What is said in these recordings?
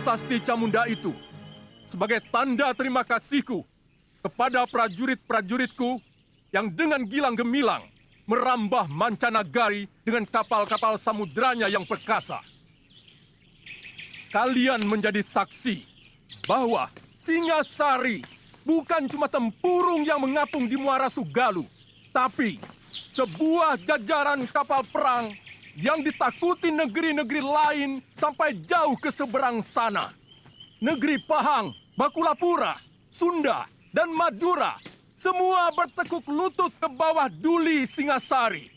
prasasti Camunda itu sebagai tanda terima kasihku kepada prajurit-prajuritku yang dengan gilang gemilang merambah mancanagari dengan kapal-kapal samudranya yang perkasa. Kalian menjadi saksi bahwa Singasari bukan cuma tempurung yang mengapung di Muara Sugalu, tapi sebuah jajaran kapal perang yang ditakuti negeri-negeri lain sampai jauh ke seberang sana. Negeri Pahang, Bakulapura, Sunda, dan Madura, semua bertekuk lutut ke bawah duli Singasari.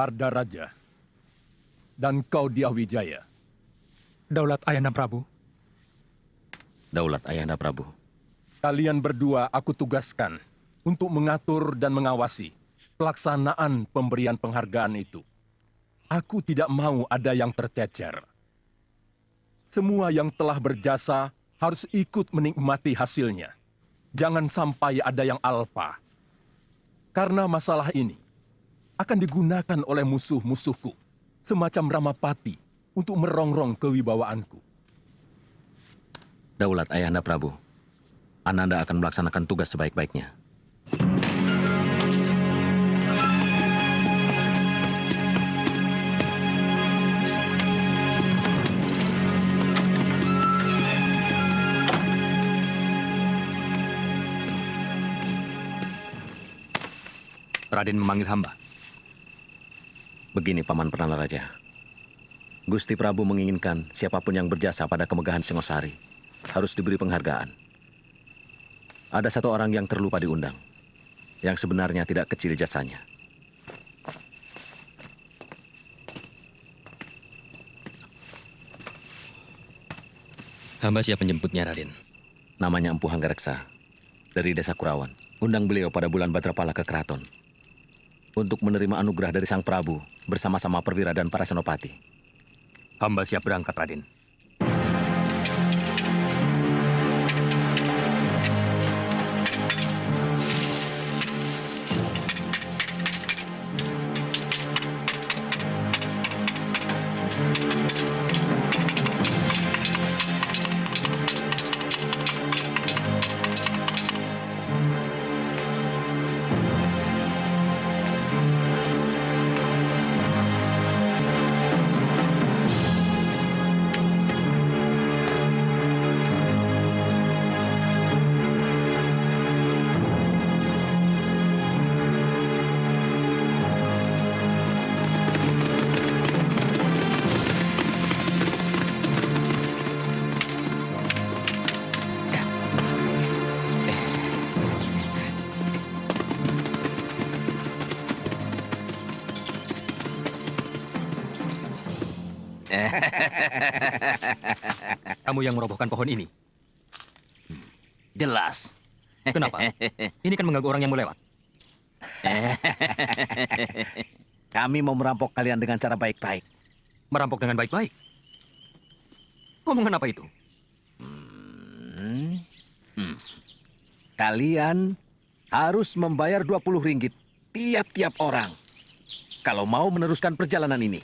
Arda Raja, dan kau Diahwijaya. Daulat Ayahanda Prabu. Daulat Ayahanda Prabu. Kalian berdua aku tugaskan untuk mengatur dan mengawasi pelaksanaan pemberian penghargaan itu. Aku tidak mau ada yang tercecer. Semua yang telah berjasa harus ikut menikmati hasilnya. Jangan sampai ada yang alpa. Karena masalah ini akan digunakan oleh musuh-musuhku, semacam Ramapati, untuk merongrong kewibawaanku. Daulat Ayahanda Prabu, Ananda akan melaksanakan tugas sebaik-baiknya. Raden memanggil hamba. Begini, Paman Pernah Raja. Gusti Prabu menginginkan siapapun yang berjasa pada kemegahan Singosari harus diberi penghargaan. Ada satu orang yang terlupa diundang, yang sebenarnya tidak kecil jasanya. Hamba siap menjemputnya, Raden. Namanya Empu Hanggareksa, dari Desa Kurawan. Undang beliau pada bulan Badrapala ke keraton untuk menerima anugerah dari Sang Prabu bersama-sama perwira dan para senopati. Hamba siap berangkat, Raden. Kamu yang merobohkan pohon ini? Jelas. Kenapa? Ini kan mengganggu orang yang mau lewat. Kami mau merampok kalian dengan cara baik-baik. Merampok dengan baik-baik? Omongan apa itu? Kalian harus membayar 20 ringgit tiap-tiap orang kalau mau meneruskan perjalanan ini.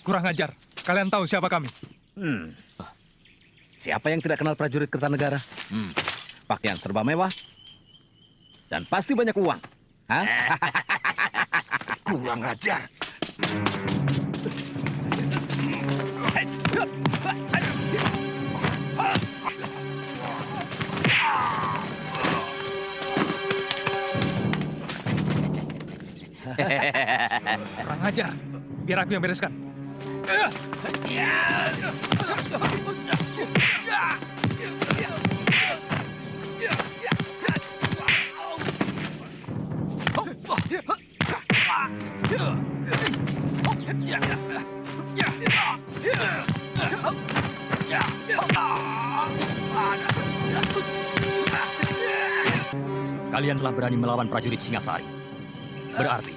Kurang ajar. Kalian tahu siapa kami? Siapa yang tidak kenal prajurit Kertanegara? Pakaian serba mewah. Dan pasti banyak uang. Hah? Kurang ajar. Kurang ajar. Biar aku yang bereskan. Kalian telah berani melawan prajurit Singasari. Berarti,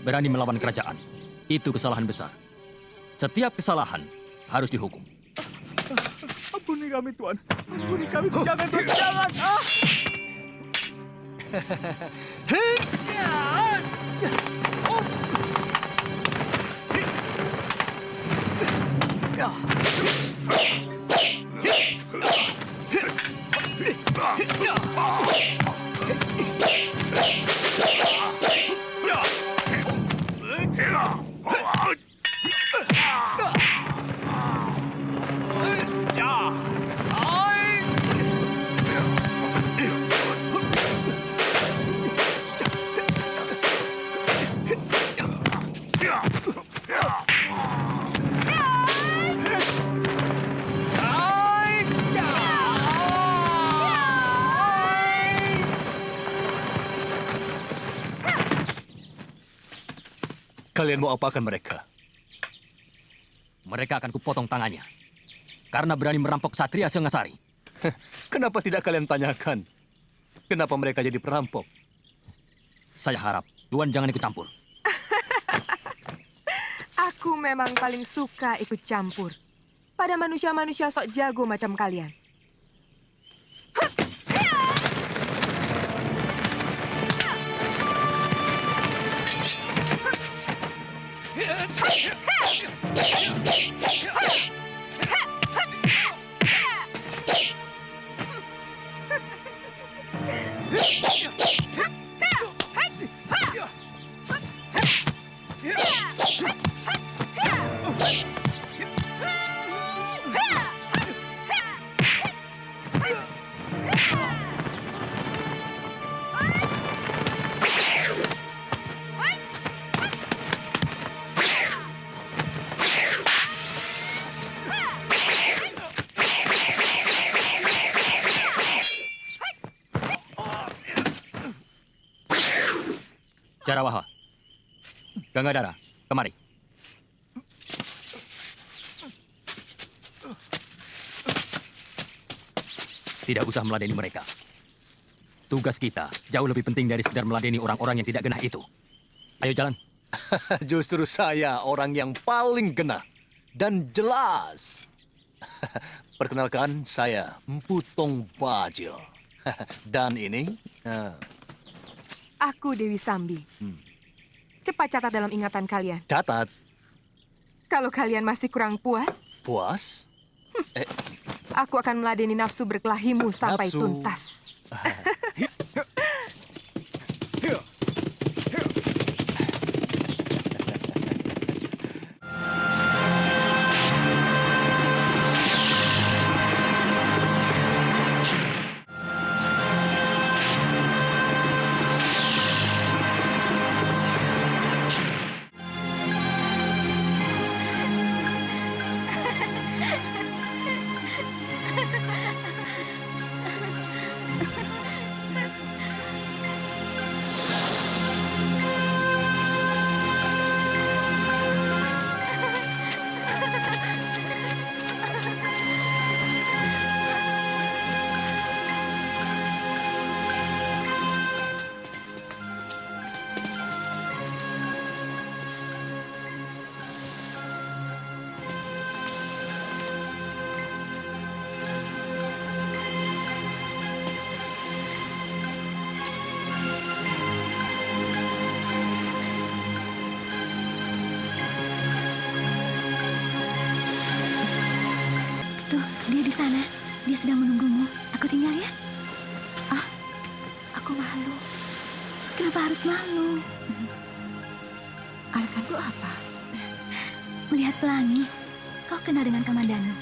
berani melawan kerajaan. Itu kesalahan besar. Setiap kesalahan harus dihukum. Ampuni kami, Tuan. Ampuni kami, jangan, Tuan, jangan. Kalian mau apakan mereka? Mereka akan kupotong tangannya. Karena berani merampok Satria Singasari. Kenapa tidak kalian tanyakan? Kenapa mereka jadi perampok? Saya harap Tuan jangan ikut campur. Aku memang paling suka ikut campur pada manusia-manusia sok jago macam kalian. Jarawaha, Gangadara, kemari. Tidak usah meladeni mereka. Tugas kita jauh lebih penting dari sekedar meladeni orang-orang yang tidak genah itu. Ayo jalan. Justru saya orang yang paling genah dan jelas. Perkenalkan, saya Empu Tong Bajil. Dan ini... Aku Dewi Sambi. Cepat catat dalam ingatan kalian. Catat. Kalau kalian masih kurang puas, Puas? aku akan meladeni nafsu berkelahimu sampai Nafsu. tuntas. Tuh, dia di sana. Dia sedang menunggumu. Aku tinggal ya. Ah, aku malu. Kenapa harus malu? Alasanku apa? Melihat pelangi, kau kenal dengan Kamandanu.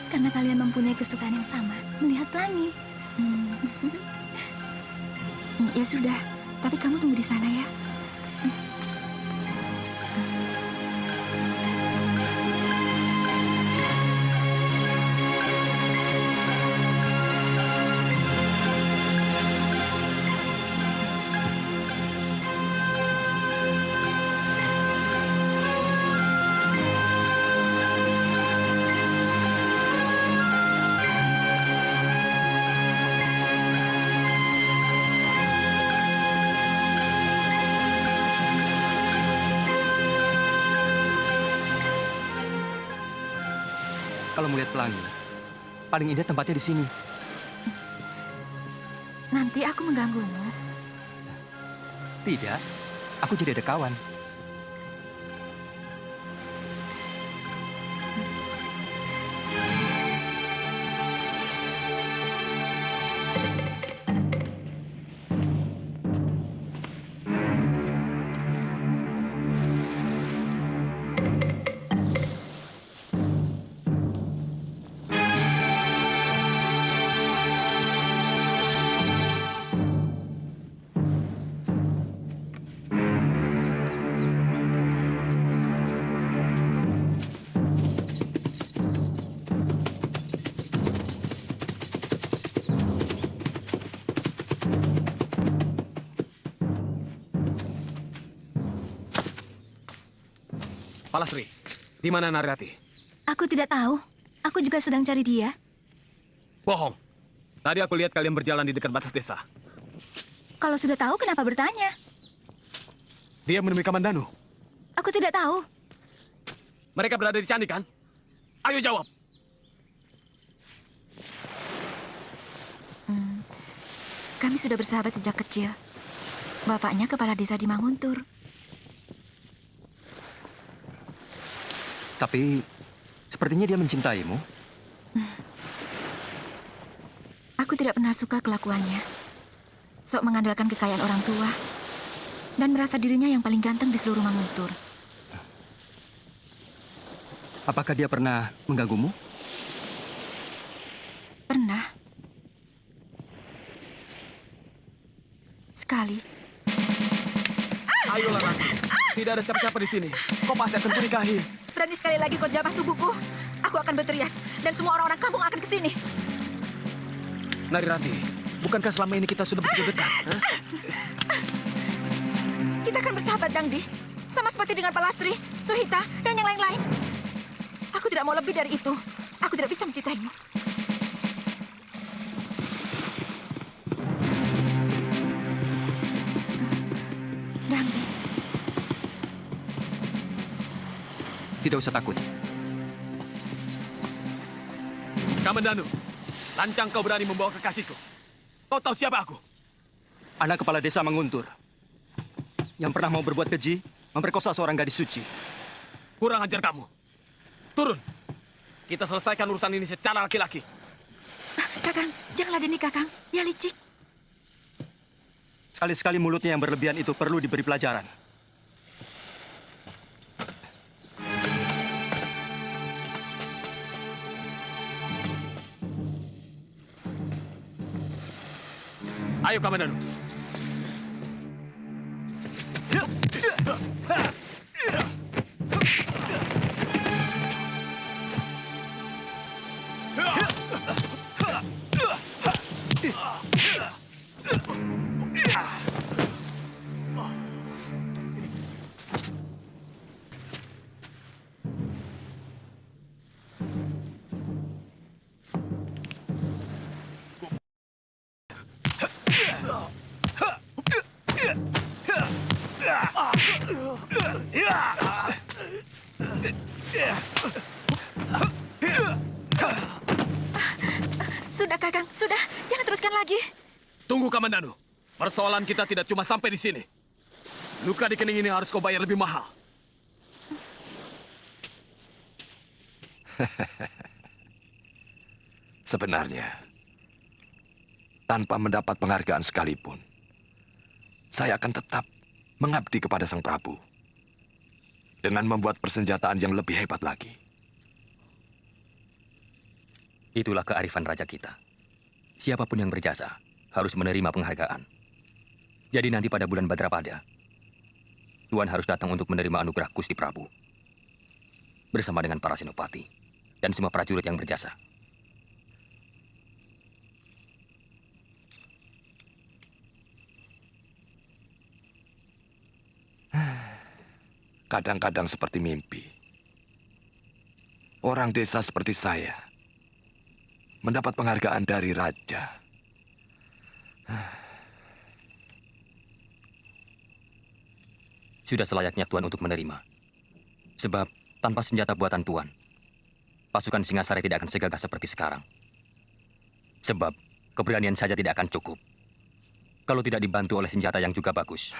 Karena kalian mempunyai kesukaan yang sama, melihat pelangi. Ya sudah, tapi kamu tunggu di sana ya. Kalau melihat pelangi, paling indah tempatnya di sini. Nanti aku mengganggumu. Tidak, aku jadi ada kawan. Palasri, di mana Narirati? Aku tidak tahu. Aku juga sedang cari dia. Bohong. Tadi aku lihat kalian berjalan di dekat batas desa. Kalau sudah tahu, kenapa bertanya? Dia menemui Kamandanu. Aku tidak tahu. Mereka berada di candi, kan? Ayo jawab. Kami sudah bersahabat sejak kecil. Bapaknya kepala desa di Manguntur. Tapi, sepertinya dia mencintaimu. Aku tidak pernah suka kelakuannya. Sok mengandalkan kekayaan orang tua. Dan merasa dirinya yang paling ganteng di seluruh Manguntur. Apakah dia pernah mengganggumu? Pernah. Sekali. Ayolah, Rati. Tidak ada siapa-siapa di sini. Kau pasti akan kunikahi. Berani sekali lagi kau jabah tubuhku. Aku akan berteriak. Dan semua orang-orang kampung akan ke sini. Narirati, bukankah selama ini kita sudah begitu dekat? Hah? Kita akan bersahabat, Dangdi. Sama seperti dengan Palastri, Suhita, dan yang lain-lain. Aku tidak mau lebih dari itu. Aku tidak bisa mencintaimu. Dangdi. Tidak usah takut. Kamandanu, lancang kau berani membawa kekasihku. Kau tahu siapa aku? Anak kepala desa Manguntur. Yang pernah mau berbuat keji, memperkosa seorang gadis suci. Kurang ajar kamu. Turun. Kita selesaikan urusan ini secara laki-laki. Kakang, jangan ladeni Kakang. Dia licik. Sekali-sekali mulutnya yang berlebihan itu perlu diberi pelajaran. Ayo, Kamandanu. Sudah, Kakang. Sudah. Jangan teruskan lagi. Tunggu, Kamandanu. Persoalan kita tidak cuma sampai di sini. Luka di kening ini harus kau bayar lebih mahal. Sebenarnya, tanpa mendapat penghargaan sekalipun, saya akan tetap mengabdi kepada Sang Prabu dengan membuat persenjataan yang lebih hebat lagi. Itulah kearifan raja kita. Siapapun yang berjasa harus menerima penghargaan. Jadi nanti pada bulan Badrapada, Tuan harus datang untuk menerima anugerah Gusti Prabu. Bersama dengan para senopati dan semua prajurit yang berjasa. Kadang-kadang seperti mimpi. Orang desa seperti saya mendapat penghargaan dari raja. Sudah selayaknya Tuan untuk menerima. Sebab tanpa senjata buatan Tuan, pasukan Singasari tidak akan segagah seperti sekarang. Sebab keberanian saja tidak akan cukup kalau tidak dibantu oleh senjata yang juga bagus.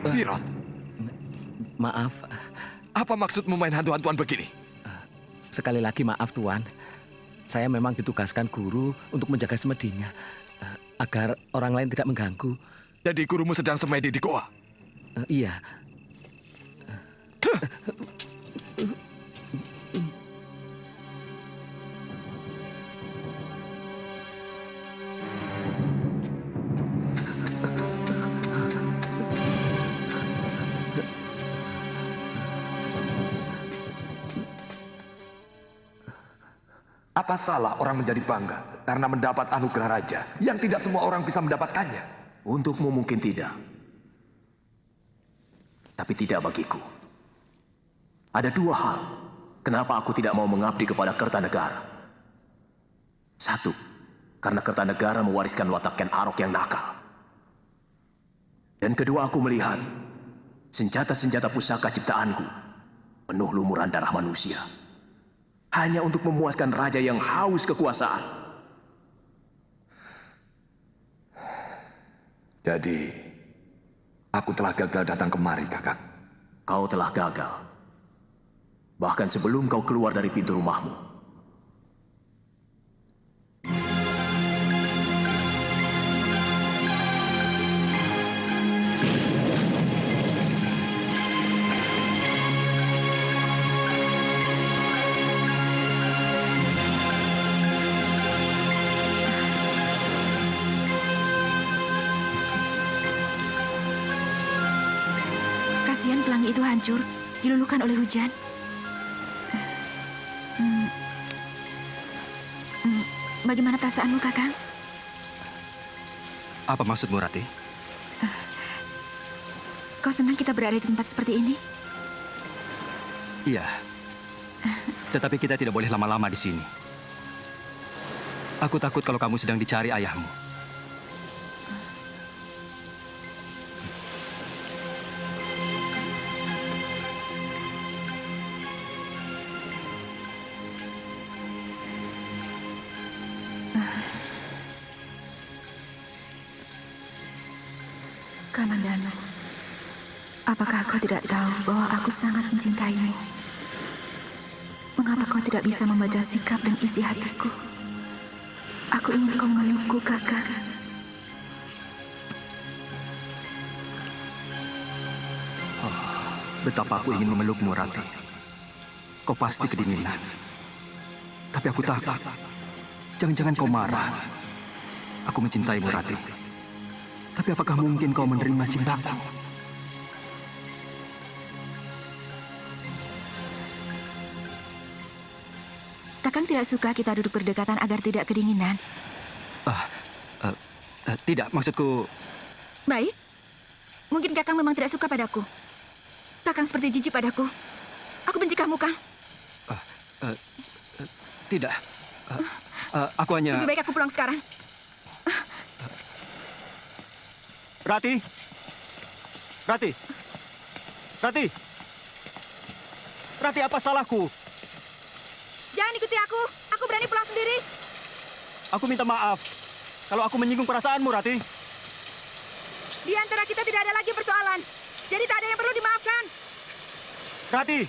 Pirot, Maaf, apa maksudmu main hantu-hantuan begini? sekali lagi maaf Tuan. Saya memang ditugaskan guru untuk menjaga semedinya, agar orang lain tidak mengganggu. Jadi gurumu sedang semedi di goa? Iya. Apa salah orang menjadi bangga karena mendapat anugerah raja yang tidak semua orang bisa mendapatkannya? Untukmu mungkin tidak. Tapi tidak bagiku. Ada dua hal kenapa aku tidak mau mengabdi kepada Kertanegara. Satu, karena Kertanegara mewariskan watak Ken Arok yang nakal. Dan kedua, aku melihat senjata-senjata pusaka ciptaanku penuh lumuran darah manusia. Hanya untuk memuaskan raja yang haus kekuasaan. Jadi, aku telah gagal datang kemari, Kakak. Kau telah gagal. Bahkan sebelum kau keluar dari pintu rumahmu. Kasihan pelangi itu hancur, diluluhkan oleh hujan. Bagaimana perasaanmu, Kakang? Apa maksudmu, Rati? Kau senang kita berada di tempat seperti ini? Iya. Tetapi kita tidak boleh lama-lama di sini. Aku takut kalau kamu sedang dicari ayahmu. Kamandano, apakah kau tidak tahu bahwa aku sangat mencintaimu? Mengapa kau tidak bisa membaca sikap dan isi hatiku? Aku ingin kau memelukku, Kakak. Betapa aku ingin memelukmu, Rati. Kau pasti kedinginan. Tapi aku takut. Jangan-jangan kau marah. Aku mencintaimu, Rati. Tapi apakah mungkin kau menerima cintaku? Kakang tidak suka kita duduk berdekatan agar tidak kedinginan. Tidak, maksudku... Baik. Mungkin Kakang memang tidak suka padaku. Kakang seperti jijik padaku. Aku benci kamu, Kang. Tidak. Aku hanya... Lebih baik aku pulang sekarang. Rati! Rati! Rati! Rati, apa salahku? Jangan ikuti aku. Aku berani pulang sendiri. Aku minta maaf. Kalau aku menyinggung perasaanmu, Rati. Di antara kita tidak ada lagi persoalan. Jadi tak ada yang perlu dimaafkan. Rati!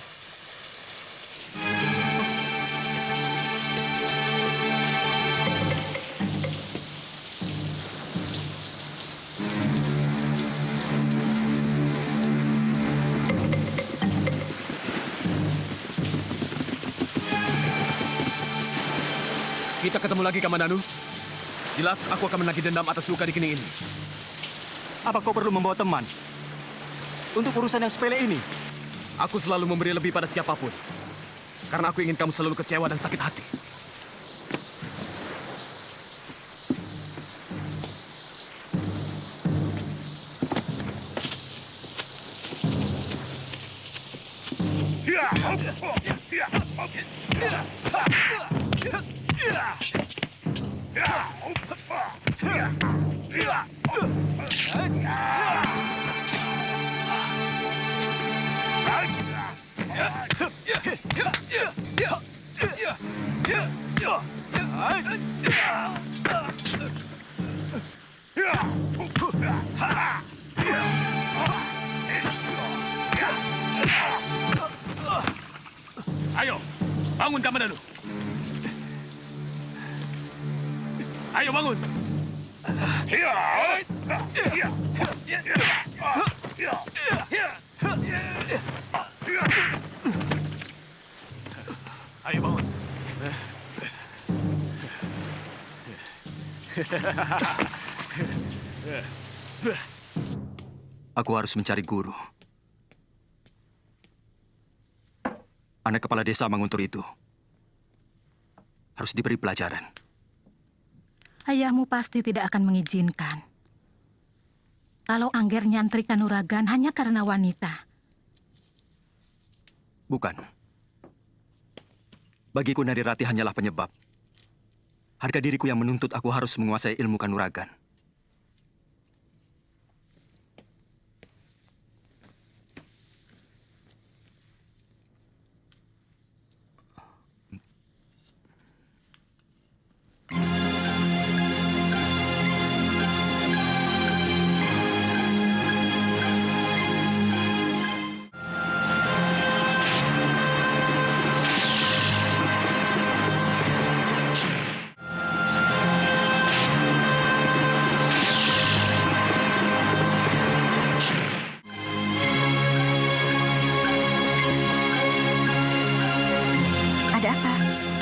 Kita ketemu lagi, Kamandanu. Jelas aku akan menagih dendam atas luka di kening ini. Apa kau perlu membawa teman? Untuk urusan yang sepele ini? Aku selalu memberi lebih pada siapapun. Karena aku ingin kamu selalu kecewa dan sakit hati. Ayo, bangun Kamandanu. Ayo bangun. Ayo bangun. Aku harus mencari guru. Anak kepala desa Manguntur itu harus diberi pelajaran. Ayahmu pasti tidak akan mengizinkan. Kalau Angger nyantri Kanuragan hanya karena wanita. Bukan. Bagiku Narirati hanyalah penyebab. Harga diriku yang menuntut aku harus menguasai ilmu Kanuragan.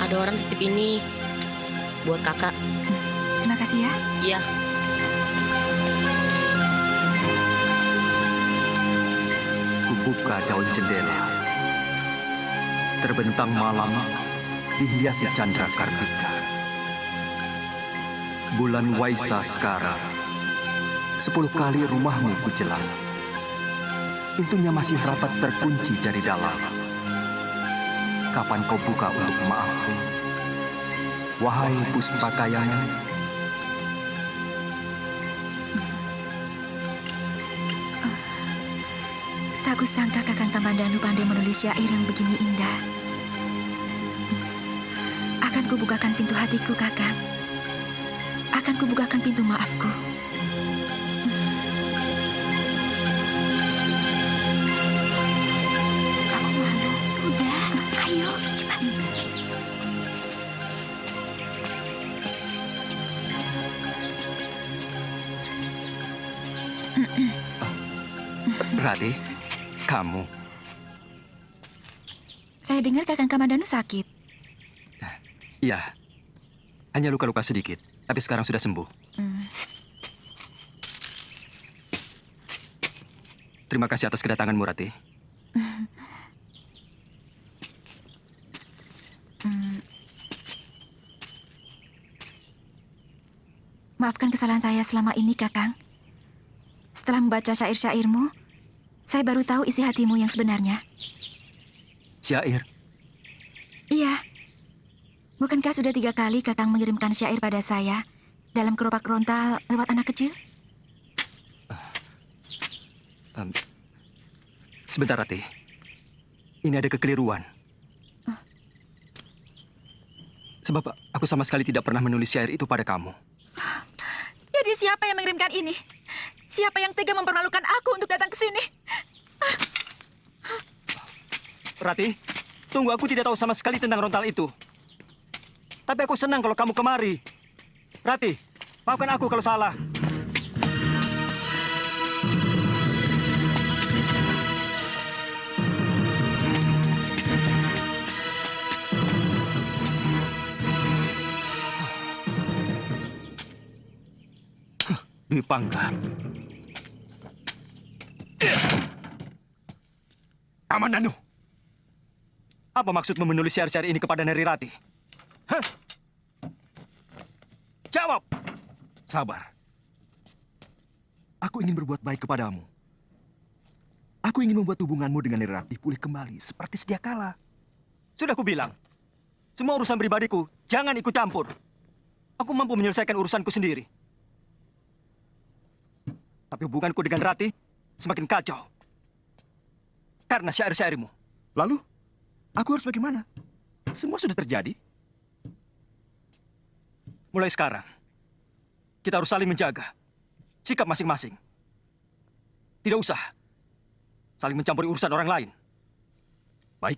Ada orang titip ini buat kakak. Terima kasih ya. Iya. Kubuka daun jendela. Terbentang malam dihiasi candra kartika. Bulan Waisa sekarang. 10 kali rumahmu kujelang. Pintunya masih rapat terkunci dari dalam. Kapan kau buka untuk maafku? Wahai Puspakayana. Tak kusangka Kakang Kamandanu pandai menulis syair yang begini indah. Akan kubukakan pintu hatiku, Kakang. Akan kubukakan pintu maafku. Aku malu. Sudah, ayo cepat. Rati, kamu. Saya dengar Kakang Kamandanu sakit. Iya, hanya luka-luka sedikit, tapi sekarang sudah sembuh. Terima kasih atas kedatanganmu, Rati. Maafkan kesalahan saya selama ini, Kakang. Setelah membaca syair-syairmu, saya baru tahu isi hatimu yang sebenarnya. Syair? Iya. Bukankah sudah 3 kali Kakang mengirimkan syair pada saya dalam keropak rontal lewat anak kecil? Sebentar, Rati. Ini ada kekeliruan. Sebab aku sama sekali tidak pernah menulis syair itu pada kamu. Jadi siapa yang mengirimkan ini? Siapa yang tega mempermalukan aku untuk datang ke sini? Rati, tunggu, aku tidak tahu sama sekali tentang rontal itu. Tapi aku senang kalau kamu kemari. Rati, maafkan aku kalau salah. Dwi Pangga. Kamandanu. Apa maksudmu menulis syair-syair ini kepada Neri Rati? Hah? Jawab! Sabar. Aku ingin berbuat baik kepadamu. Aku ingin membuat hubunganmu dengan Neri Rati pulih kembali seperti sedia kala. Sudah aku bilang, semua urusan pribadiku jangan ikut campur. Aku mampu menyelesaikan urusanku sendiri. Tapi hubunganku dengan Rati semakin kacau. Karena syair-syairmu. Lalu, aku harus bagaimana? Semua sudah terjadi. Mulai sekarang, kita harus saling menjaga sikap masing-masing. Tidak usah saling mencampuri urusan orang lain. Baik,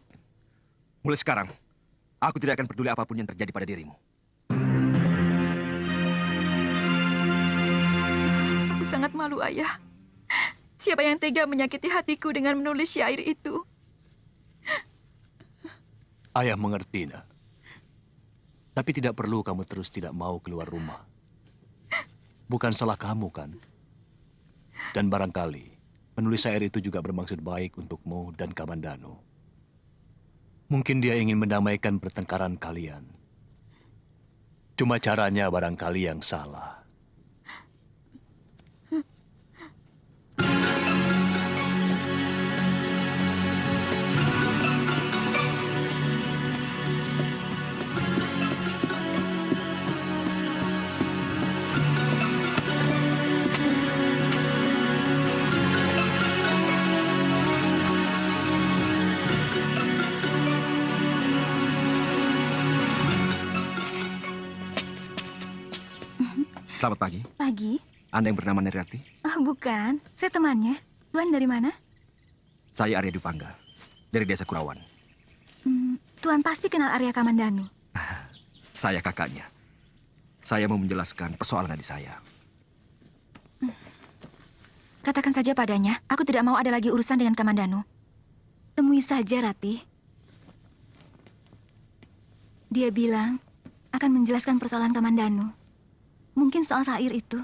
mulai sekarang, aku tidak akan peduli apapun yang terjadi pada dirimu. Aku sangat malu, Ayah. Siapa yang tega menyakiti hatiku dengan menulis syair itu? Ayah mengerti, nak. Tapi tidak perlu kamu terus tidak mau keluar rumah. Bukan salah kamu, kan? Dan barangkali penulis syair itu juga bermaksud baik untukmu dan Kamandanu. Mungkin dia ingin mendamaikan pertengkaran kalian. Cuma caranya barangkali yang salah. Selamat pagi. Pagi. Anda yang bernama Neri Rati? Oh, bukan. Saya temannya. Tuan dari mana? Saya Arya Dwi Pangga, dari Desa Kurawan. Tuan pasti kenal Arya Kamandanu. Saya kakaknya. Saya mau menjelaskan persoalan adik saya. Katakan saja padanya, aku tidak mau ada lagi urusan dengan Kamandanu. Temui saja, Rati. Dia bilang akan menjelaskan persoalan Kamandanu. Mungkin soal syair itu.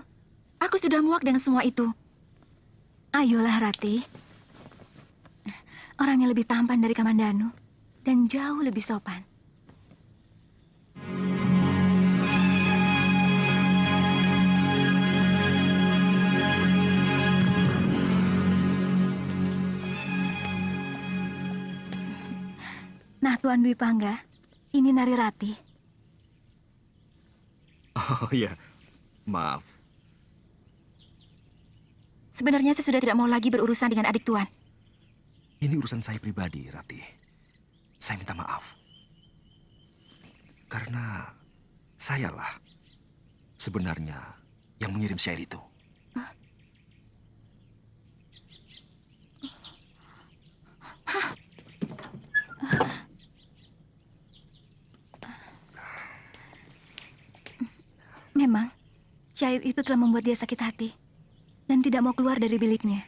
Aku sudah muak dengan semua itu. Ayolah, Rati. Orangnya lebih tampan dari Kamandanu dan jauh lebih sopan. Nah, Tuan Dwi Pangga, ini Nari Rati. Oh iya, maaf. Sebenarnya saya sudah tidak mau lagi berurusan dengan adik Tuan. Ini urusan saya pribadi, Rati. Saya minta maaf. Karena sayalah sebenarnya yang mengirim syair itu. Memang, syair itu telah membuat dia sakit hati dan tidak mau keluar dari biliknya.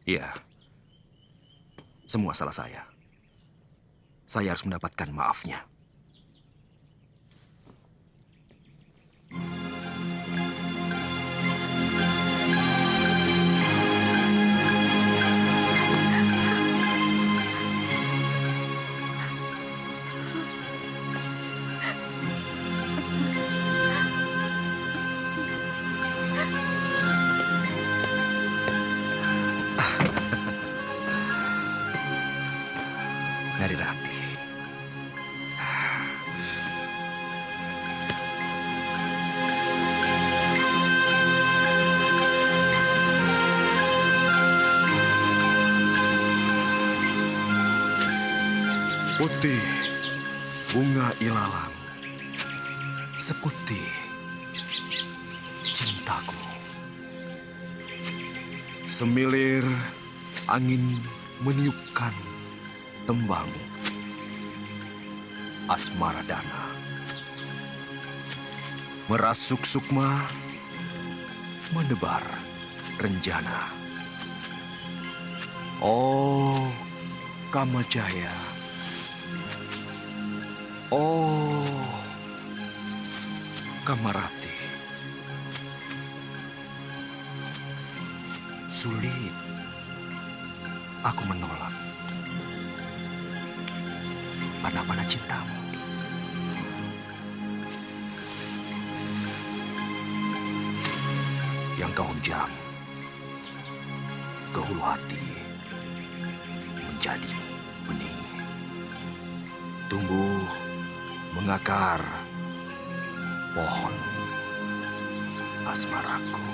Iya. Semua salah saya. Saya harus mendapatkan maafnya. Nari Rati. Putih bunga ilalang, seputih cintaku. Semilir angin meniupkan tembang asmara dana. Merasuk sukma, menebar renjana. Oh, Kamajaya. Oh, Kamarati. Sulit. Aku menolak. Mana-mana cintamu. Yang kau hujam ke hulu hati menjadi benih. Tumbuh, mengakar, pohon asmaraku.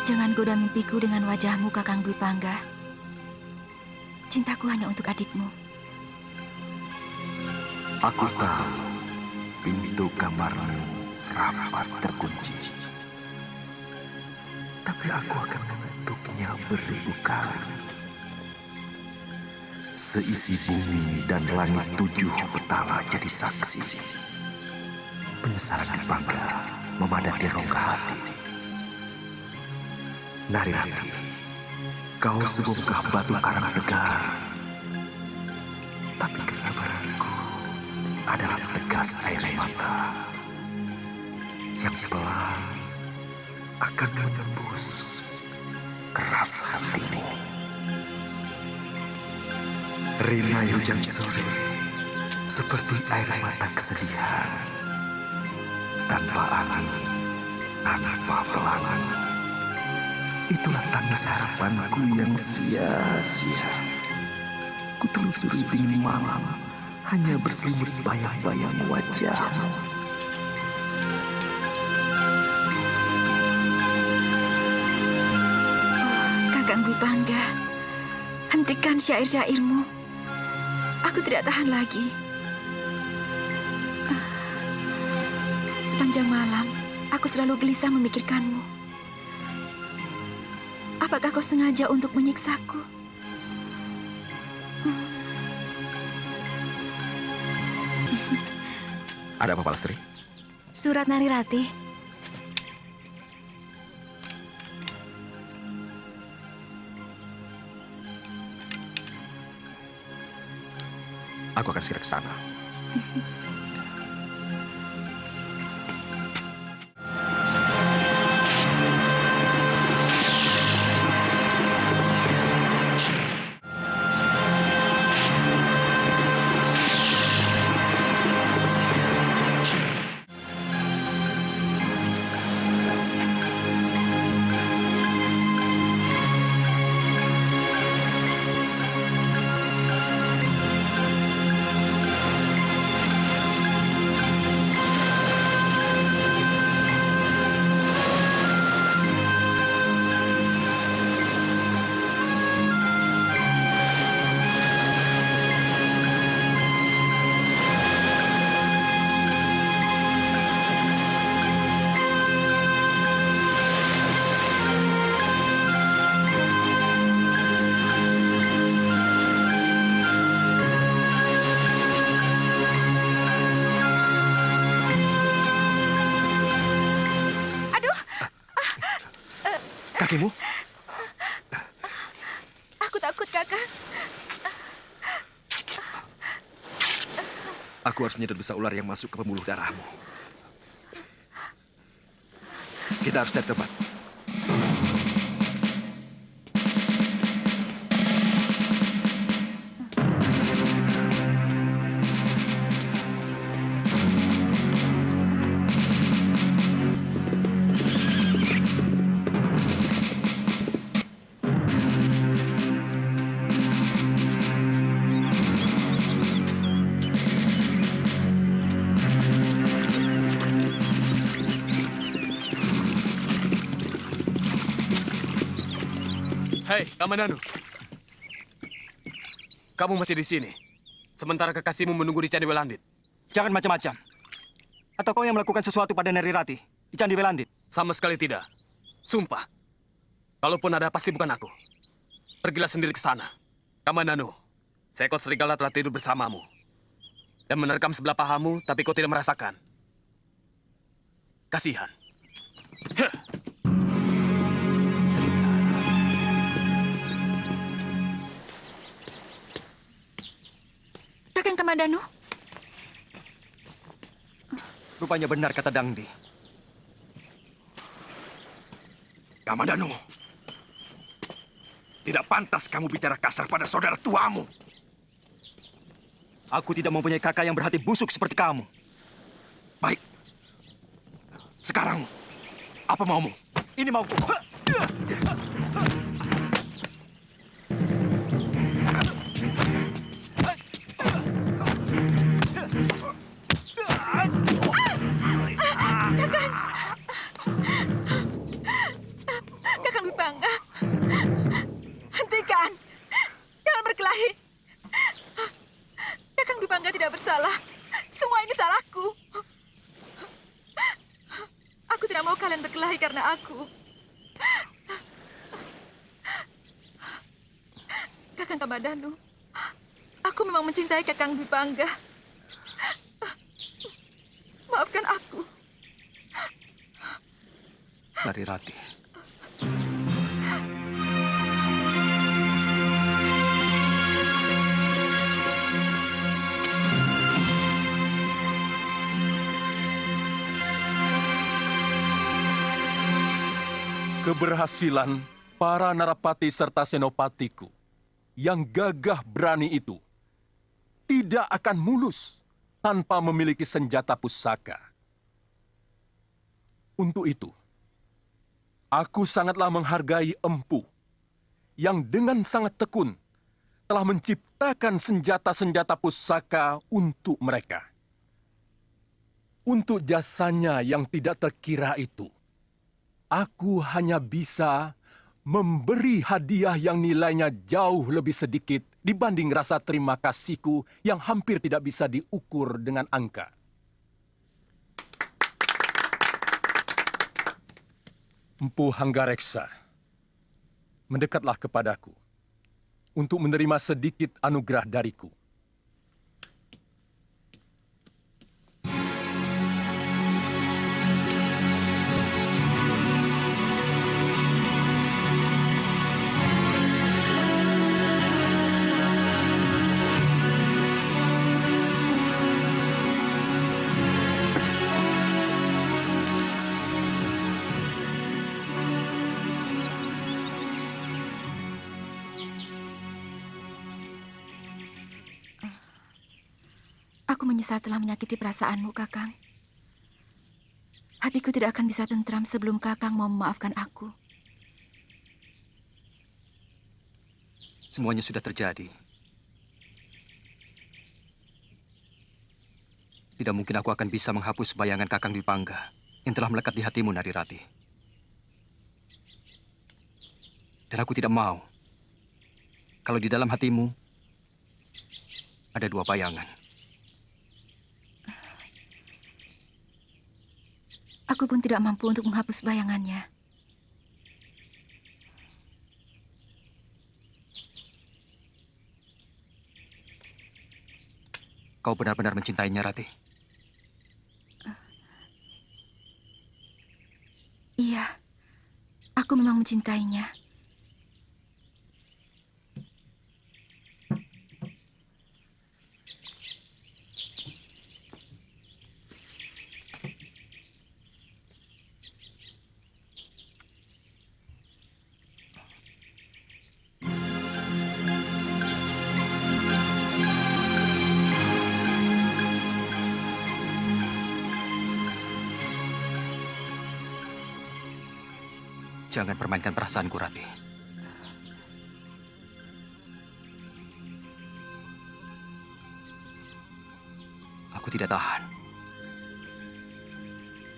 Jangan goda mimpiku dengan wajahmu, Kakang Dwi Pangga. Cintaku hanya untuk adikmu. Aku tahu pintu kamarmu rapat terkunci. Tapi aku akan mengetuknya beribu kali. Seisi bumi dan langit 7 petala jadi saksi. Penyesalan Dwi Pangga memadati rongga hati. Narirati, kau sebongkah batu karang tegar. Tapi kesabaranku adalah tegas air mata yang pelan akan menembus keras hatimu. Rinai hujan sore seperti air mata kesedihan. Tanpa angin, tanpa pelangi. Itulah tangis harapanku yang sia-sia. Kutelusuri dingin malam, hanya berselimut bayang-bayang wajahmu. Oh, Kakang Dwi Pangga, hentikan syair-syairmu. Aku tidak tahan lagi. Sepanjang malam, aku selalu gelisah memikirkanmu. Apakah kau sengaja untuk menyiksaku? Ada apa, Palastri? Surat Narirati. Aku akan segera ke sana. Kakimu? Aku takut, Kakang. Aku harus menyedot bisa ular yang masuk ke pembuluh darahmu. Kita harus cari tempat. Hei, Kamananu. Kamu masih di sini. Sementara kekasihmu menunggu di Candi Welandit. Jangan macam-macam. Atau kau yang melakukan sesuatu pada Narirati di Candi Welandit? Sama sekali tidak. Sumpah. Kalaupun ada, pasti bukan aku. Pergilah sendiri ke sana. Kamananu, seekor serigala telah tidur bersamamu. dan menerkam sebelah pahamu, tapi kau tidak merasakan. Kasihan. Kakang Kamandanu? Rupanya benar kata Dangdi. Kamandanu, tidak pantas kamu bicara kasar pada saudara tuamu. Aku tidak mempunyai kakak yang berhati busuk seperti kamu. Baik. Sekarang, apa maumu? Ini mauku. Kakang Bipangga, hentikan. Jangan berkelahi. Kakang Bipangga tidak bersalah. Semua ini salahku. Aku tidak mau kalian berkelahi karena aku. Kakang Kamandanu, aku memang mencintai Kakang Bipangga. Maafkan aku. Narirati. Keberhasilan para narapati serta senopatiku yang gagah berani itu tidak akan mulus tanpa memiliki senjata pusaka. Untuk itu, aku sangatlah menghargai Empu yang dengan sangat tekun telah menciptakan senjata-senjata pusaka untuk mereka. Untuk jasanya yang tidak terkira itu, aku hanya bisa memberi hadiah yang nilainya jauh lebih sedikit dibanding rasa terima kasihku yang hampir tidak bisa diukur dengan angka. Empu Hanggareksa, mendekatlah kepadaku untuk menerima sedikit anugerah dariku. Aku menyesal telah menyakiti perasaanmu, Kakang. Hatiku tidak akan bisa tentram sebelum Kakang mau memaafkan aku. Semuanya sudah terjadi. Tidak mungkin aku akan bisa menghapus bayangan Kakang Bipangga yang telah melekat di hatimu, Narirati. Dan aku tidak mau kalau di dalam hatimu ada dua bayangan. Aku pun tidak mampu untuk menghapus bayangannya. Kau benar-benar mencintainya, Rati? Iya, aku memang mencintainya. Jangan permainkan perasaanku, Rati. Aku tidak tahan.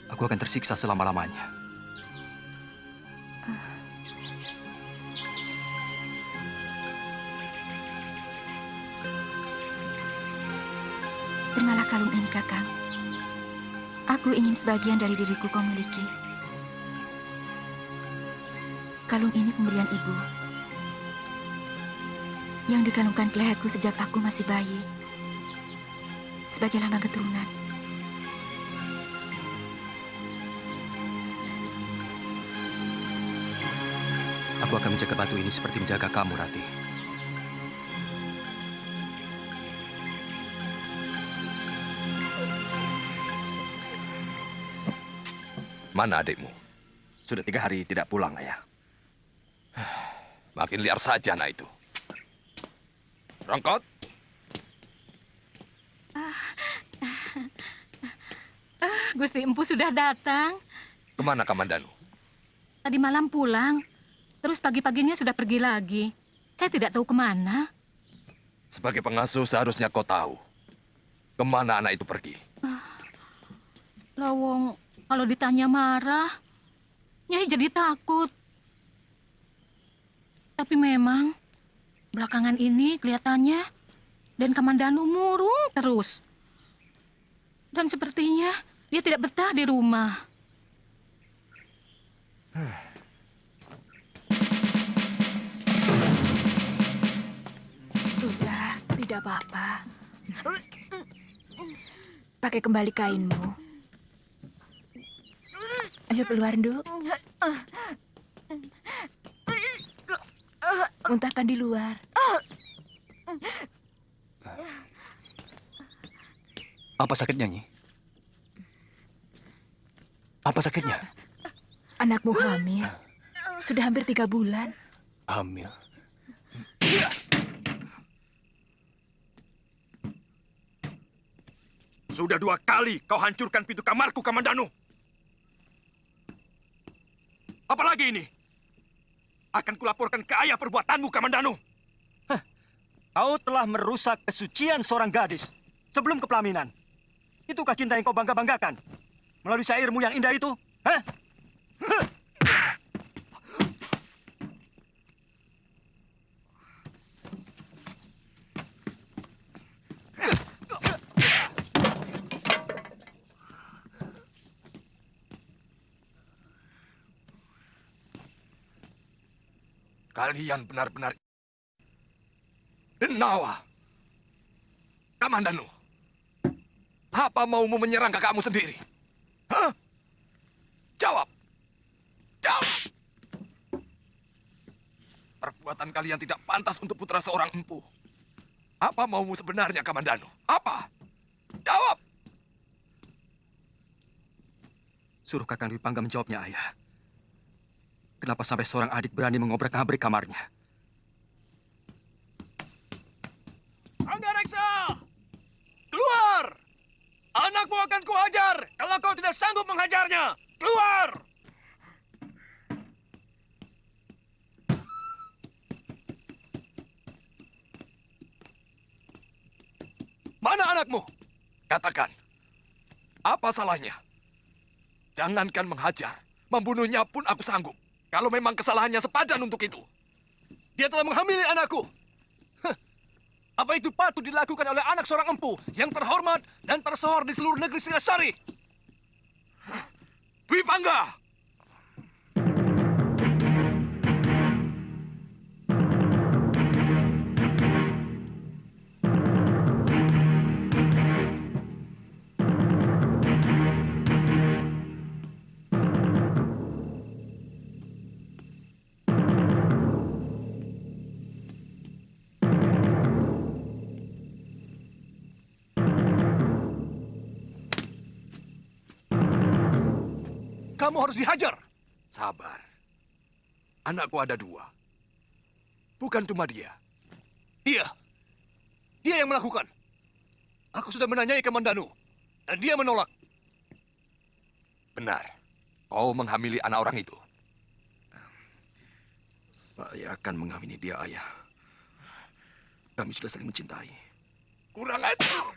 Aku akan tersiksa selama-lamanya. Terimalah kalung ini, Kakang. Aku ingin sebagian dari diriku kau miliki. Kalung ini pemberian ibu yang dikalungkan ke leherku sejak aku masih bayi. sebagai lambang keturunan. Aku akan menjaga batu ini seperti menjaga kamu, Rati. Mana adikmu? Sudah 3 hari tidak pulang, Ayah. Makin liar saja anak itu. Rongkot, Gusti Empu sudah datang. kemana Kamandanu? Tadi malam pulang, terus pagi-paginya sudah pergi lagi. Saya tidak tahu kemana. Sebagai pengasuh seharusnya kau tahu. Kemana anak itu pergi? Lawong, kalau ditanya marah, Nyai jadi takut. Tapi memang, belakangan ini kelihatannya Den Kamandanu murung terus. Dan sepertinya dia tidak betah di rumah. Sudah, tidak apa-apa. Pakai kembali kainmu. Ayo keluar, Nduk. Muntahkan di luar. Apa sakitnya, Nyi? Apa sakitnya? Anakmu hamil. Sudah hampir 3 bulan. Hamil. Sudah 2 kali kau hancurkan pintu kamarku, Kamandanu. Apalagi ini? Akan kulaporkan ke ayah perbuatanmu, Kamandanu. Kau telah merusak kesucian seorang gadis sebelum kepelaminan. Itukah cinta yang kau bangga-banggakan? Melalui syairmu yang indah itu? Hah? Kalian benar-benar Denawa. Kamandanu, apa maumu menyerang kakakmu sendiri? Hah? Jawab. Jawab. Perbuatan kalian tidak pantas untuk putra seorang empu. Apa maumu sebenarnya, Kamandanu? Apa? Jawab. Suruh Kakang Dwi Pangga menjawabnya, Ayah. Kenapa sampai seorang adik berani mengobrak-abrik kamarnya? Anggareksa! Keluar! Anakmu akan kuhajar kalau kau tidak sanggup menghajarnya. Keluar! Mana anakmu? Katakan. Apa salahnya? Jangankan menghajar, membunuhnya pun aku sanggup. Kalau memang kesalahannya sepadan untuk itu. Dia telah menghamili anakku. Hah. Apa itu patut dilakukan oleh anak seorang empu yang terhormat dan tersohor di seluruh negeri Singasari? Dwi Pangga! Kamu harus dihajar. Sabar. Anakku ada 2. Bukan cuma dia. Dia yang melakukan. Aku sudah menanyai Kamandanu, dan dia menolak. Benar. Kau menghamili anak orang itu. Saya akan mengawini dia, Ayah. Kami sudah saling mencintai. Kurang ajar.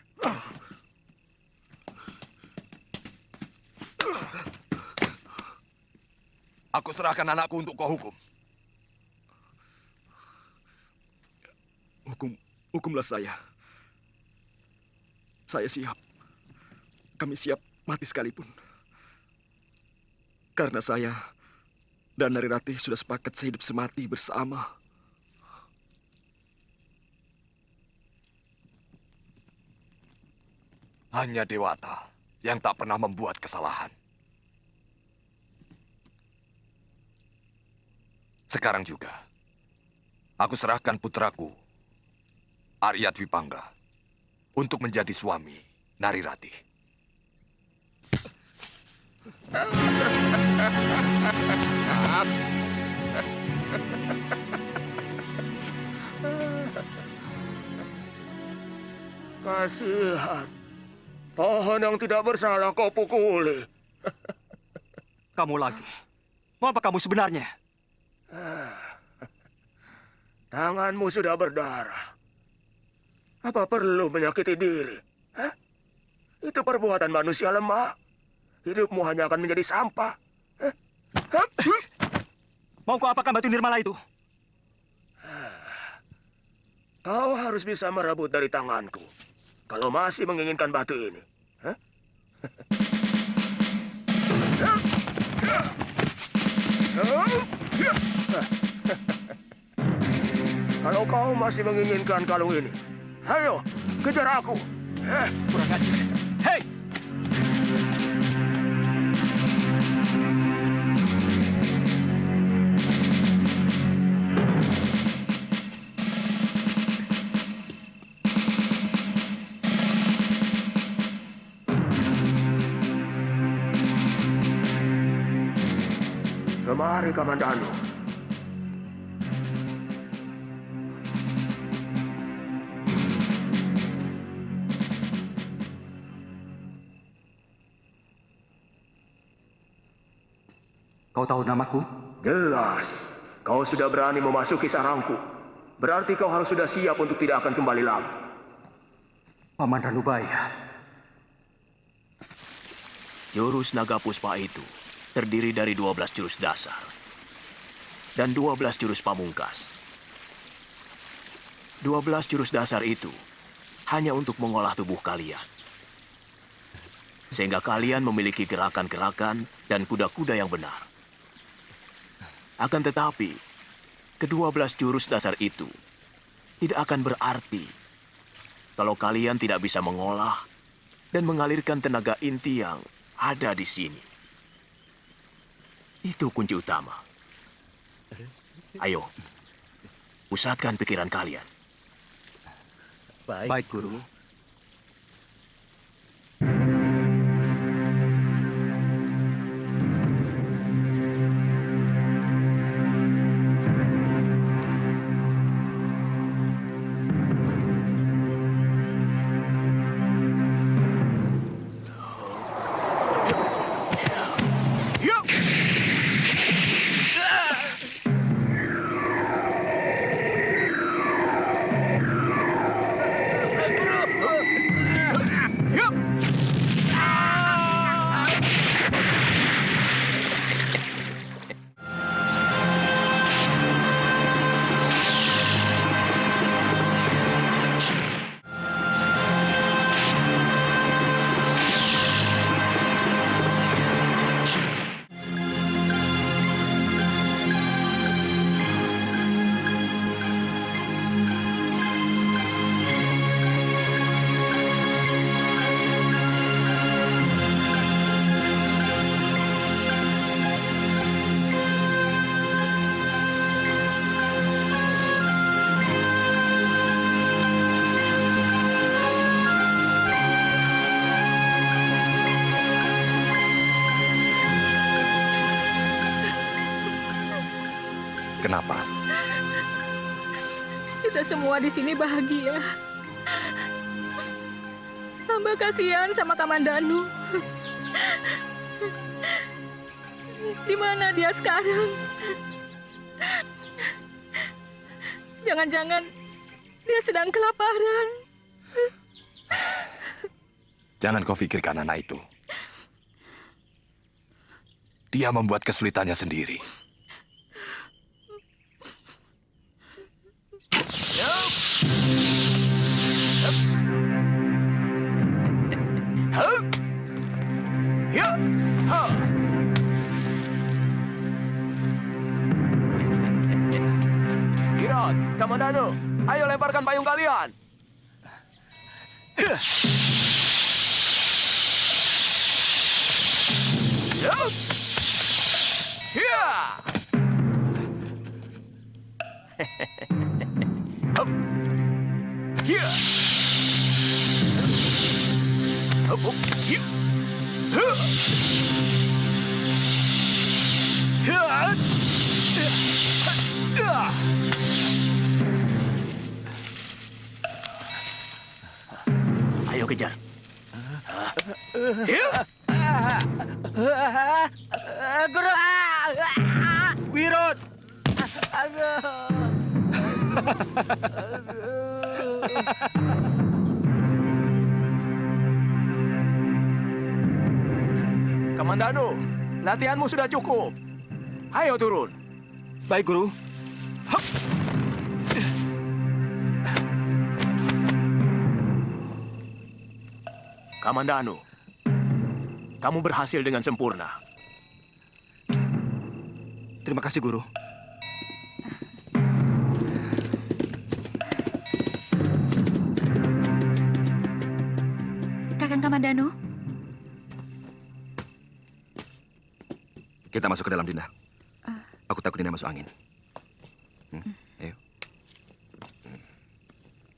Aku serahkan anakku untuk kau hukum. Hukumlah saya. Saya siap. Kami siap mati sekalipun. Karena saya dan Narirati sudah sepakat sehidup semati bersama. Hanya Dewata yang tak pernah membuat kesalahan. Sekarang juga, aku serahkan putraku, Arya Dwipangga, untuk menjadi suami Nari Ratih. Kasihan. Pohon yang tidak bersalah kau pukuli. Kamu lagi. Mau apa kamu sebenarnya? Tanganmu sudah berdarah. Apa perlu menyakiti diri? Hah? Itu perbuatan manusia lemah. Hidupmu hanya akan menjadi sampah. Mau kau apakan batu nirmala itu? Kau harus bisa merebut dari tanganku. Kalau masih menginginkan batu ini. Hah? Kalau kau masih menginginkan kalung ini, ayo, kejar aku. Kurang ajar. Hei! Kemari, Kamandanu. Kau tahu namaku? Jelas. Kau sudah berani memasuki sarangku. Berarti kau harus sudah siap untuk tidak akan kembali lagi. Paman Ranubaya. Jurus Naga Puspa itu terdiri dari 12 jurus dasar dan 12 jurus pamungkas. 12 jurus dasar itu hanya untuk mengolah tubuh kalian. Sehingga kalian memiliki gerakan-gerakan dan kuda-kuda yang benar. Akan tetapi, ke-12 jurus dasar itu tidak akan berarti kalau kalian tidak bisa mengolah dan mengalirkan tenaga inti yang ada di sini. Itu kunci utama. Ayo, pusatkan pikiran kalian. Baik, Guru. Kenapa? Kita semua di sini bahagia. Hamba kasihan sama Kamandanu. Di mana dia sekarang? Jangan-jangan dia sedang kelaparan. Jangan kau pikirkan anak itu. Dia membuat kesulitannya sendiri. Kirat, Kamandanu, ayo lemparkan payung kalian. Ayo kejar. Guru, Wirot. Kamandano, latihanmu sudah cukup. Ayo turun. Baik, Guru. Kamandano, kamu berhasil dengan sempurna. Terima kasih, Guru. Kakang Kamandano, Kita masuk ke dalam, Dinda. Aku takut Dinda masuk angin. Ayo.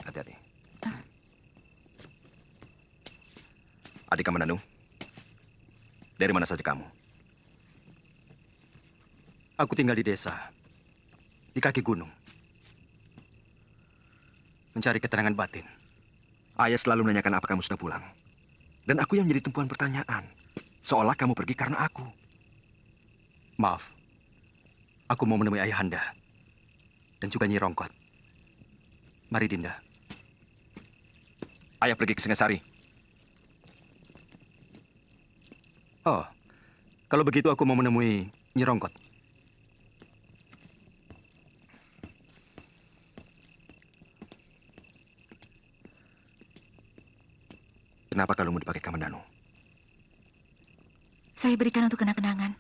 Hati-hati. Adik Kamandanu, dari mana saja kamu? Aku tinggal di desa, di kaki gunung. Mencari ketenangan batin. Ayah selalu menanyakan apa kamu sudah pulang. Dan aku yang menjadi tumpuan pertanyaan. Seolah kamu pergi karena aku. Maaf, aku mau menemui Ayahanda dan juga Nyi Rongkot. Mari, Dinda. Ayah pergi ke Singasari. Oh, kalau begitu aku mau menemui Nyi Rongkot. Kenapa kalungmu dipakai Kamandanu? saya berikan untuk kenang-kenangan.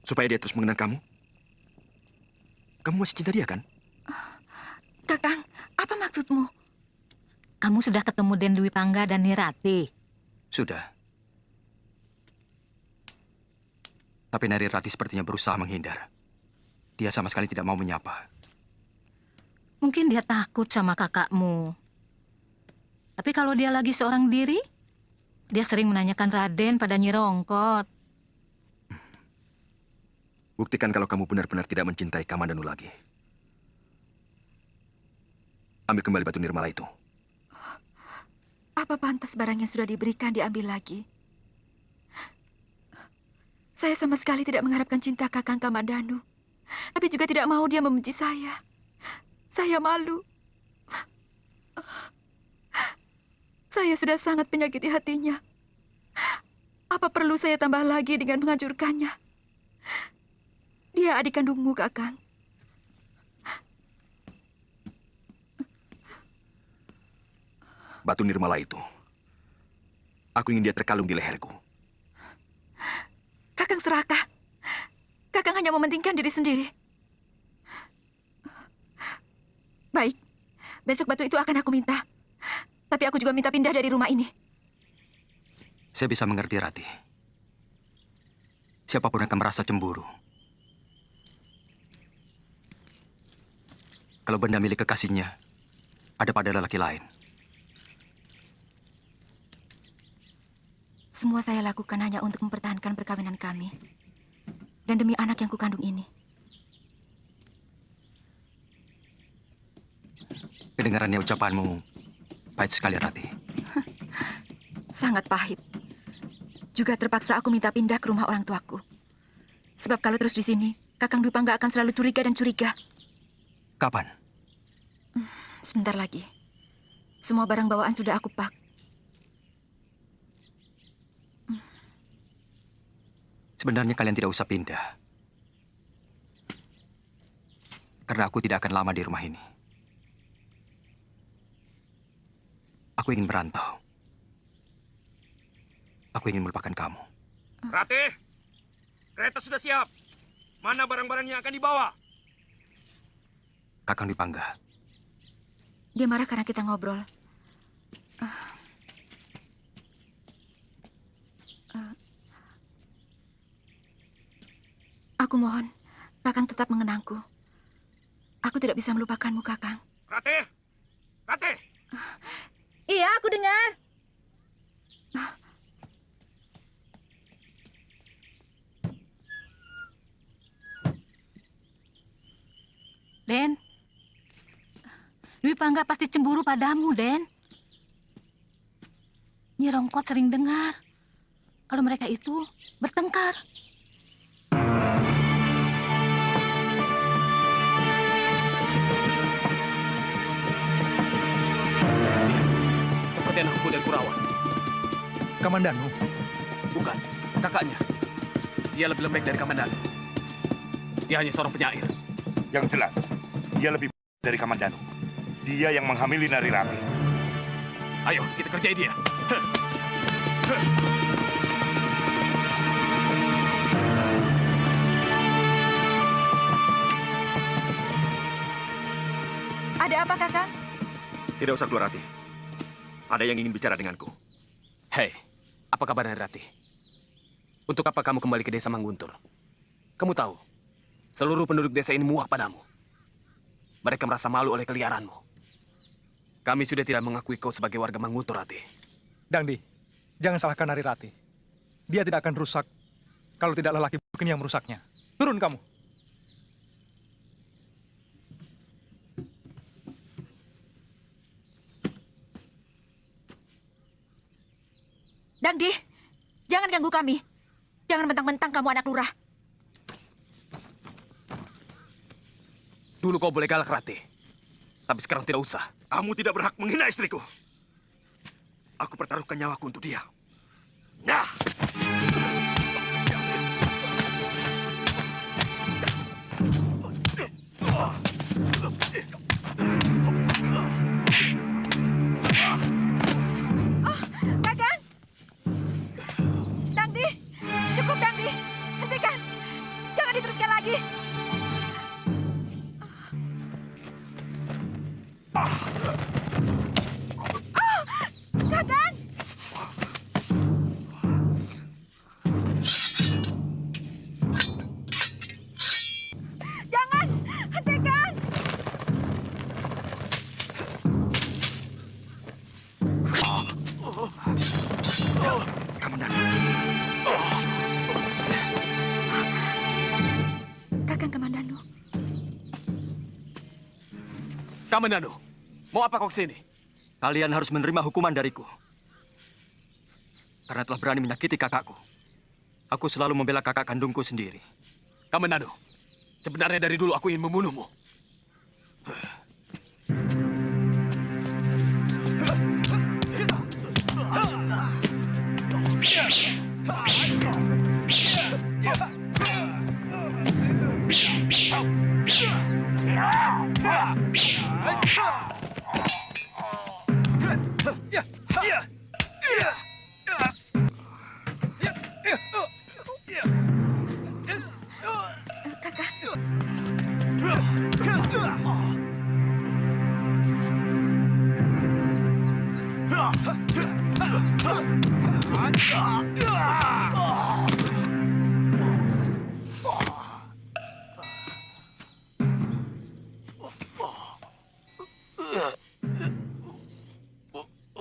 Supaya dia terus mengenang kamu? Kamu masih cinta dia, kan? Kakang, apa maksudmu? Kamu sudah ketemu Den Dwi Pangga dan Nirati? Sudah. Tapi Nari Rati sepertinya berusaha menghindar. Dia sama sekali tidak mau menyapa. Mungkin dia takut sama kakakmu. Tapi kalau dia lagi seorang diri, dia sering menanyakan Raden pada Nyi Rongkot. Buktikan kalau kamu benar-benar tidak mencintai Kamandanu lagi. Ambil kembali batu nirmala itu. Apa pantas barang yang sudah diberikan diambil lagi? Saya sama sekali tidak mengharapkan cinta Kakang Kamandanu. Tapi juga tidak mau dia membenci saya. Saya malu. Saya sudah sangat menyakiti hatinya. Apa perlu saya tambah lagi dengan menghancurkannya? Dia adik kandungmu, Kakang. Batu nirmala itu, aku ingin dia terkalung di leherku. Kakang serakah. Kakang hanya mementingkan diri sendiri. Baik, besok batu itu akan aku minta. Tapi aku juga minta pindah dari rumah ini. Saya bisa mengerti, Rati. Siapapun akan merasa cemburu. Kalau benda milik kekasihnya ada pada lelaki lain. Semua saya lakukan hanya untuk mempertahankan perkawinan kami. Dan demi anak yang kukandung ini. Kedengarannya ucapanmu pahit sekali, Rati. Sangat pahit. Juga terpaksa aku minta pindah ke rumah orang tuaku. Sebab kalau terus di sini, Kakang Dwi Pangga akan selalu curiga dan curiga. Kapan? Sebentar lagi. Semua barang bawaan sudah aku pak. Sebenarnya kalian tidak usah pindah. Karena aku tidak akan lama di rumah ini. Aku ingin merantau. Aku ingin melupakan kamu. Ratih, kereta sudah siap. Mana barang-barang yang akan dibawa? Kakang Dwi Pangga. Dia marah karena kita ngobrol. Aku mohon, Kakang tetap mengenangku. Aku tidak bisa melupakanmu, Kakang. Ratih! Ratih! Iya, aku dengar. Den, Dwi Pangga pasti cemburu padamu, Den. Nyi Rongkot sering dengar kalau mereka itu bertengkar. Seperti anak kuda Kurawan. Kamandanu? Bukan, kakaknya. Dia lebih lembek dari Kamandanu. Dia hanya seorang penyair. Yang jelas, dia lebih dari Kamandanu. Dia yang menghamili Nari Ratih. Ayo, kita kerjai dia. Ada apa, Kakang? Tidak usah keluar, Ratih. Ada yang ingin bicara denganku. Hei, apa kabar Nari Ratih? Untuk apa kamu kembali ke desa Mangguntur? Kamu tahu, seluruh penduduk desa ini muak padamu. Mereka merasa malu oleh keliaranmu. Kami sudah tidak mengakui kau sebagai warga Mangguntur, Ratih. Dangdi, jangan salahkan Nari Ratih. Dia tidak akan rusak kalau tidak lelaki ini yang merusaknya. Turun kamu. Dangdi, jangan ganggu kami. Jangan mentang-mentang kamu anak lurah. Dulu kau boleh galak, Ratih. Tapi sekarang tidak usah. Kamu tidak berhak menghina istriku. Aku pertaruhkan nyawaku untuk dia. Nah! Kakang! Dangdi! Cukup, Dangdi! Hentikan! Jangan diteruskan lagi! Kakang! Jangan! Hentikan! Kamandan. Kakang Kamandanu. Kamandanu, mau apa kau kesini? Kalian harus menerima hukuman dariku. Karena telah berani menyakiti kakakku. Aku selalu membela kakak kandungku sendiri. Kamandanu, sebenarnya dari dulu aku ingin membunuhmu.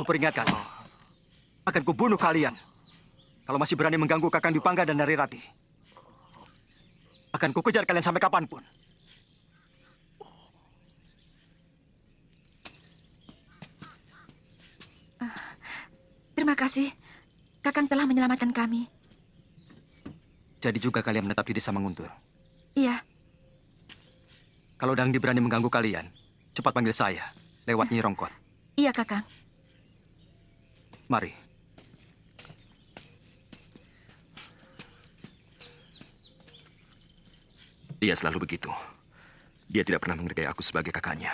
Kuperingatkan, akan kubunuh kalian. Kalau masih berani mengganggu Kakang Dwi Pangga dan Nari Ratih. Akan kukejar kalian sampai kapanpun. Terima kasih. Kakang telah menyelamatkan kami. Jadi juga kalian menetap di desa Manguntur. Iya. Kalau Dangdi berani mengganggu kalian, cepat panggil saya, lewat Nyi Rongkot. Iya, Kakang. Mari. Dia selalu begitu. Dia tidak pernah menghargai aku sebagai kakaknya.